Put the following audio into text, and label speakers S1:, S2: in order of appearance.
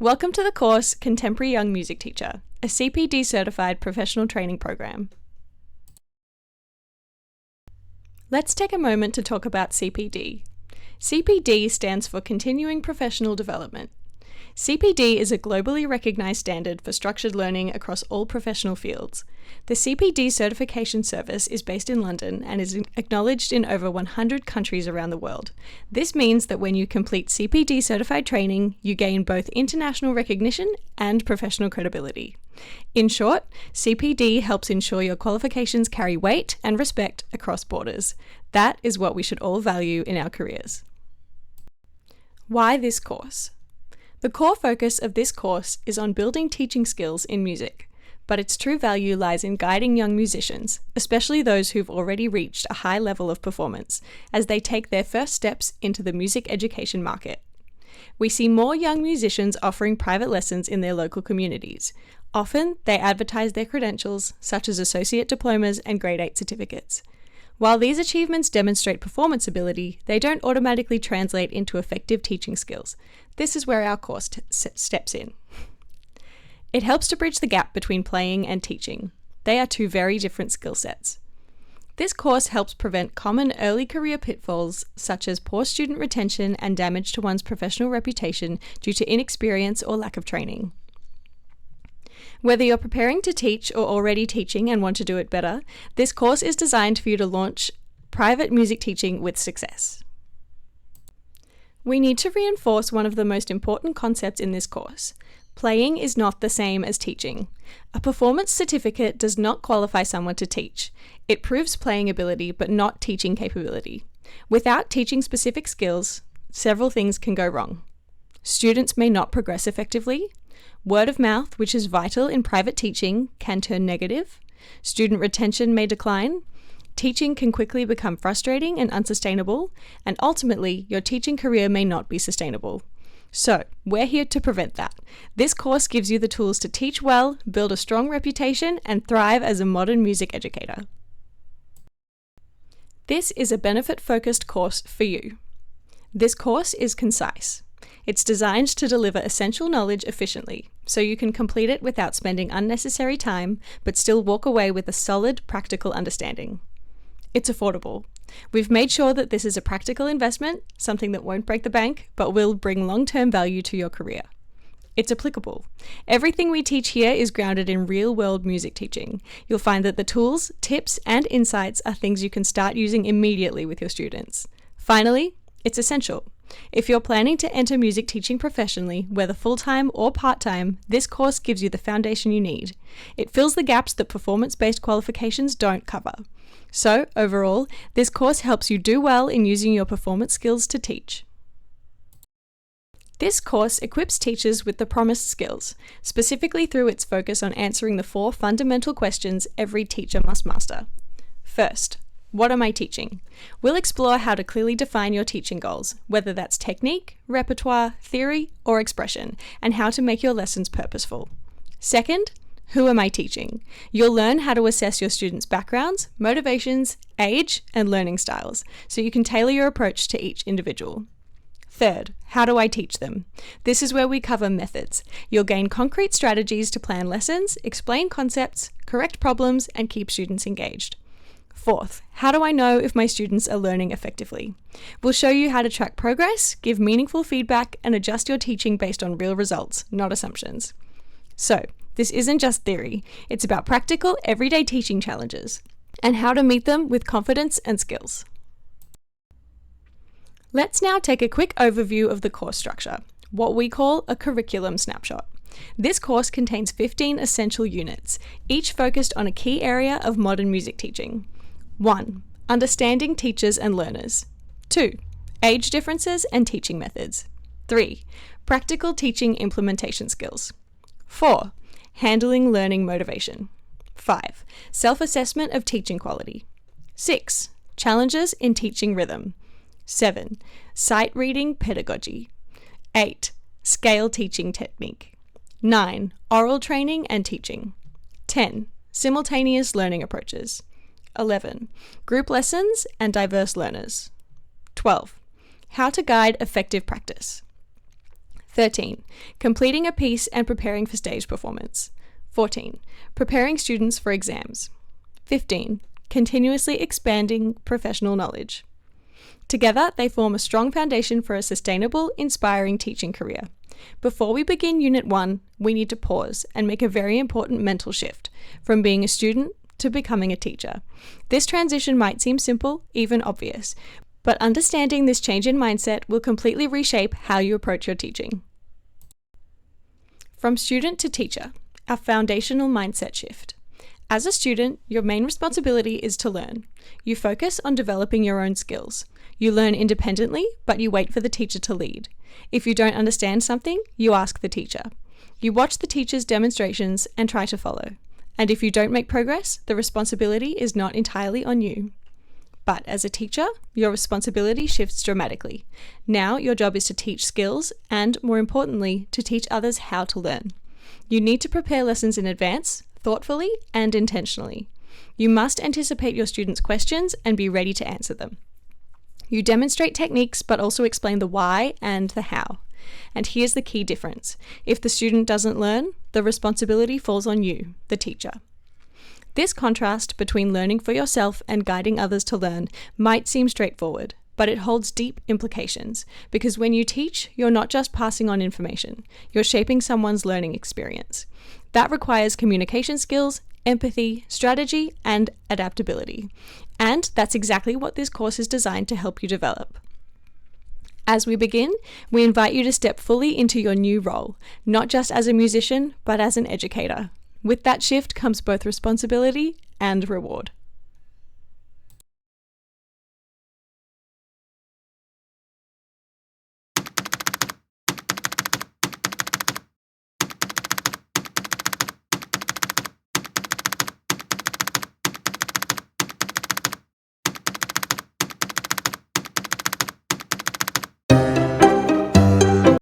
S1: Welcome to the course Contemporary Young Music Teacher, a CPD certified professional training program. Let's take a moment to talk about CPD. CPD stands for Continuing Professional Development. CPD is a globally recognised standard for structured learning across all professional fields. The CPD certification service is based in London and is acknowledged in over 100 countries around the world. This means that when you complete CPD certified training, you gain both international recognition and professional credibility. In short, CPD helps ensure your qualifications carry weight and respect across borders. That is what we should all value in our careers. Why this course? The core focus of this course is on building teaching skills in music, but its true value lies in guiding young musicians, especially those who've already reached a high level of performance, as they take their first steps into the music education market. We see more young musicians offering private lessons in their local communities. Often, they advertise their credentials, such as associate diplomas and grade 8 certificates. While these achievements demonstrate performance ability, they don't automatically translate into effective teaching skills. This is where our course steps in. It helps to bridge the gap between playing and teaching. They are two very different skill sets. This course helps prevent common early career pitfalls such as poor student retention and damage to one's professional reputation due to inexperience or lack of training. Whether you're preparing to teach or already teaching and want to do it better, this course is designed for you to launch private music teaching with success. We need to reinforce one of the most important concepts in this course. Playing is not the same as teaching. A performance certificate does not qualify someone to teach. It proves playing ability but not teaching capability. Without teaching specific skills, several things can go wrong. Students may not progress effectively. Word of mouth, which is vital in private teaching, can turn negative. Student retention may decline. Teaching can quickly become frustrating and unsustainable, and ultimately, your teaching career may not be sustainable. So, we're here to prevent that. This course gives you the tools to teach well, build a strong reputation, and thrive as a modern music educator. This is a benefit-focused course for you. This course is concise. It's designed to deliver essential knowledge efficiently, so you can complete it without spending unnecessary time, but still walk away with a solid, practical understanding. It's affordable. We've made sure that this is a practical investment, something that won't break the bank, but will bring long-term value to your career. It's applicable. Everything we teach here is grounded in real-world music teaching. You'll find that the tools, tips, and insights are things you can start using immediately with your students. Finally, it's essential. If you're planning to enter music teaching professionally, whether full-time or part-time, this course gives you the foundation you need. It fills the gaps that performance-based qualifications don't cover. So, overall, this course helps you do well in using your performance skills to teach. This course equips teachers with the promised skills, specifically through its focus on answering the 4 fundamental questions every teacher must master. First, what am I teaching? We'll explore how to clearly define your teaching goals, whether that's technique, repertoire, theory, or expression, and how to make your lessons purposeful. Second, who am I teaching? You'll learn how to assess your students' backgrounds, motivations, age, and learning styles, so you can tailor your approach to each individual. Third, how do I teach them? This is where we cover methods. You'll gain concrete strategies to plan lessons, explain concepts, correct problems, and keep students engaged. Fourth, how do I know if my students are learning effectively? We'll show you how to track progress, give meaningful feedback, and adjust your teaching based on real results, not assumptions. So, this isn't just theory, it's about practical, everyday teaching challenges, and how to meet them with confidence and skills. Let's now take a quick overview of the course structure, what we call a curriculum snapshot. This course contains 15 essential units, each focused on a key area of modern music teaching. 1. Understanding teachers and learners. 2. Age differences and teaching methods. 3. Practical teaching implementation skills. 4. Handling learning motivation. 5. Self-assessment of teaching quality. 6. Challenges in teaching rhythm. 7. Sight reading pedagogy. 8. Scale teaching technique. 9. Oral training and teaching. 10. Simultaneous learning approaches. 11. Group lessons and diverse learners. 12. How to guide effective practice. 13. Completing a piece and preparing for stage performance. 14. Preparing students for exams. 15. Continuously expanding professional knowledge. Together, they form a strong foundation for a sustainable, inspiring teaching career. Before we begin Unit 1, we need to pause and make a very important mental shift from being a student to becoming a teacher. This transition might seem simple, even obvious, but understanding this change in mindset will completely reshape how you approach your teaching. From student to teacher, our foundational mindset shift. As a student, your main responsibility is to learn. You focus on developing your own skills. You learn independently, but you wait for the teacher to lead. If you don't understand something, you ask the teacher. You watch the teacher's demonstrations and try to follow. And if you don't make progress, the responsibility is not entirely on you. But as a teacher, your responsibility shifts dramatically. Now your job is to teach skills and, more importantly, to teach others how to learn. You need to prepare lessons in advance, thoughtfully and intentionally. You must anticipate your students' questions and be ready to answer them. You demonstrate techniques but also explain the why and the how. And here's the key difference. If the student doesn't learn, the responsibility falls on you, the teacher. This contrast between learning for yourself and guiding others to learn might seem straightforward, but it holds deep implications, because when you teach, you're not just passing on information, you're shaping someone's learning experience. That requires communication skills, empathy, strategy, and adaptability. And that's exactly what this course is designed to help you develop. As we begin, we invite you to step fully into your new role, not just as a musician, but as an educator. With that shift comes both responsibility and reward.